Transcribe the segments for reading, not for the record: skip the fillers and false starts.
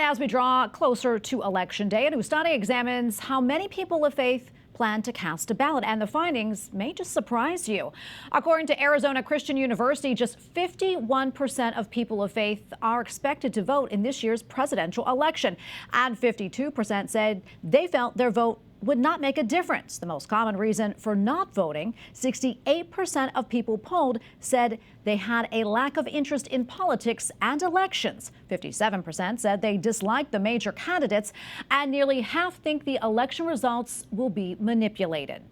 as we draw closer to Election Day, a new study examines how many people of faith plan to cast a ballot, and the findings may just surprise you. According to Arizona Christian University, just 51% of people of faith are expected to vote in this year's presidential election, and 52% said they felt their vote would not make a difference. The most common reason for not voting, 68% of people polled said they had a lack of interest in politics and elections. 57% said they disliked the major candidates, and nearly half think the election results will be manipulated.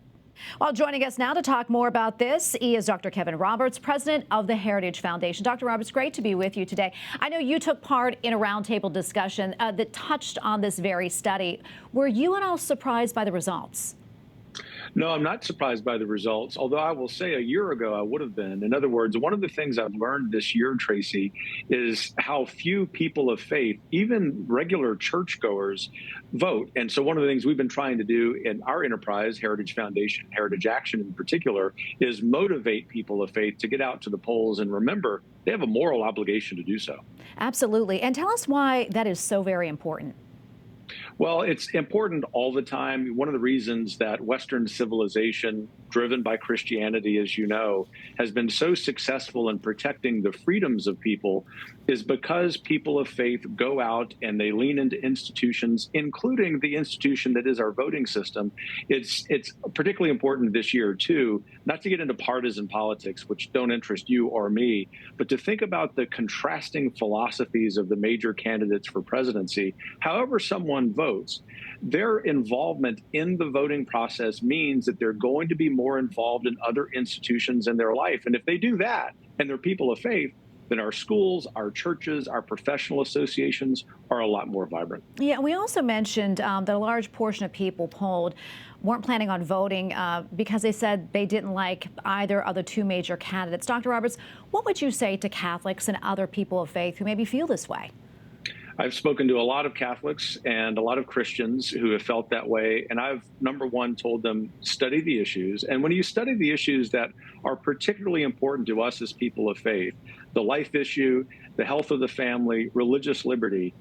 Well, joining us now to talk more about this, he is Dr. Kevin Roberts, president of the Heritage Foundation. Dr. Roberts, great to be with you today. I know you took part in a roundtable discussion that touched on this very study. Were you at all surprised by the results? No, I'm not surprised by the results, although I will say a year ago I would have been. In other words, one of the things I've learned this year, Tracy, is how few people of faith, even regular churchgoers, vote. And so one of the things we've been trying to do in our enterprise, Heritage Foundation, Heritage Action in particular, is motivate people of faith to get out to the polls and remember they have a moral obligation to do so. Absolutely. And tell us why that is so very important. Well, it's important all the time. One of the reasons that Western civilization, driven by Christianity, as you know, has been so successful in protecting the freedoms of people is because people of faith go out and they lean into institutions, including the institution that is our voting system. It's particularly important this year, too, not to get into partisan politics, which don't interest you or me, but to think about the contrasting philosophies of the major candidates for presidency. However someone votes, their involvement in the voting process means that they're going to be more involved in other institutions in their life. And if they do that, and they're people of faith, then our schools, our churches, our professional associations are a lot more vibrant. Yeah, we also mentioned that a large portion of people polled weren't planning on voting because they said they didn't like either of the two major candidates. Dr. Roberts, what would you say to Catholics and other people of faith who maybe feel this way? I've spoken to a lot of Catholics and a lot of Christians who have felt that way. And I've, number one, told them, study the issues. And when you study the issues that are particularly important to us as people of faith, the life issue, the health of the family, religious liberty,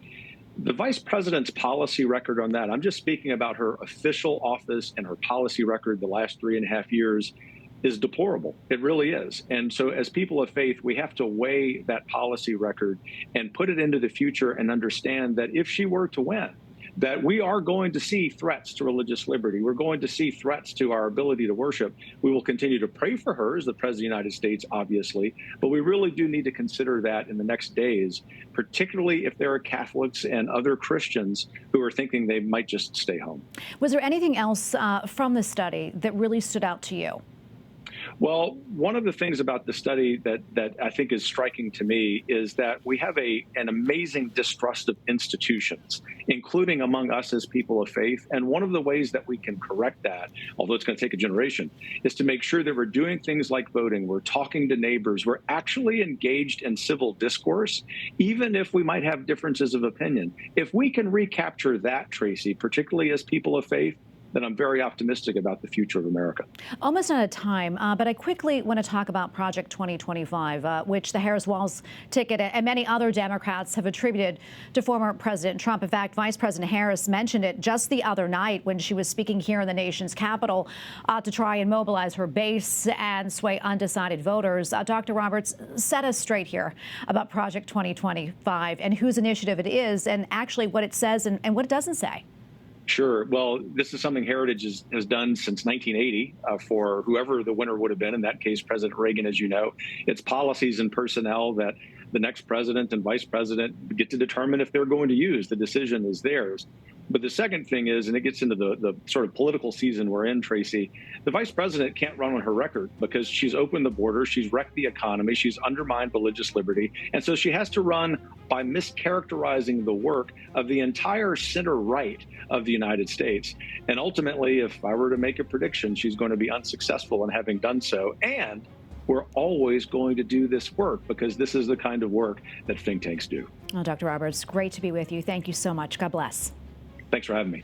the vice president's policy record on that, I'm just speaking about her official office and her policy record the last 3.5 years, is deplorable. It really is. And so as people of faith, we have to weigh that policy record and put it into the future and understand that if she were to win, that we are going to see threats to religious liberty. We're going to see threats to our ability to worship. We will continue to pray for her as the President of the United States, obviously, but we really do need to consider that in the next days, particularly if there are Catholics and other Christians who are thinking they might just stay home. Was there anything else from the study that really stood out to you? Well, one of the things about the study that I think is striking to me is that we have an amazing distrust of institutions, including among us as people of faith. And one of the ways that we can correct that, although it's going to take a generation, is to make sure that we're doing things like voting, we're talking to neighbors, we're actually engaged in civil discourse, even if we might have differences of opinion. If we can recapture that, Tracy, particularly as people of faith, then I'm very optimistic about the future of America. Almost out of time, but I quickly want to talk about Project 2025, which the Harris-Walz ticket and many other Democrats have attributed to former President Trump. In fact, Vice President Harris mentioned it just the other night when she was speaking here in the nation's capital to try and mobilize her base and sway undecided voters. Dr. Roberts, set us straight here about Project 2025 and whose initiative it is and actually what it says and what it doesn't say. Sure. Well, this is something Heritage has done since 1980 for whoever the winner would have been, in that case, President Reagan, as you know. It's policies and personnel that the next president and vice president get to determine if they're going to use. The decision is theirs. But the second thing is, and it gets into the sort of political season we're in, Tracy, the vice president can't run on her record because she's opened the border, she's wrecked the economy, she's undermined religious liberty. And so she has to run by mischaracterizing the work of the entire center right of the United States. And ultimately, if I were to make a prediction, she's going to be unsuccessful in having done so. And we're always going to do this work because this is the kind of work that think tanks do. Well, Dr. Roberts, great to be with you. Thank you so much. God bless. Thanks for having me.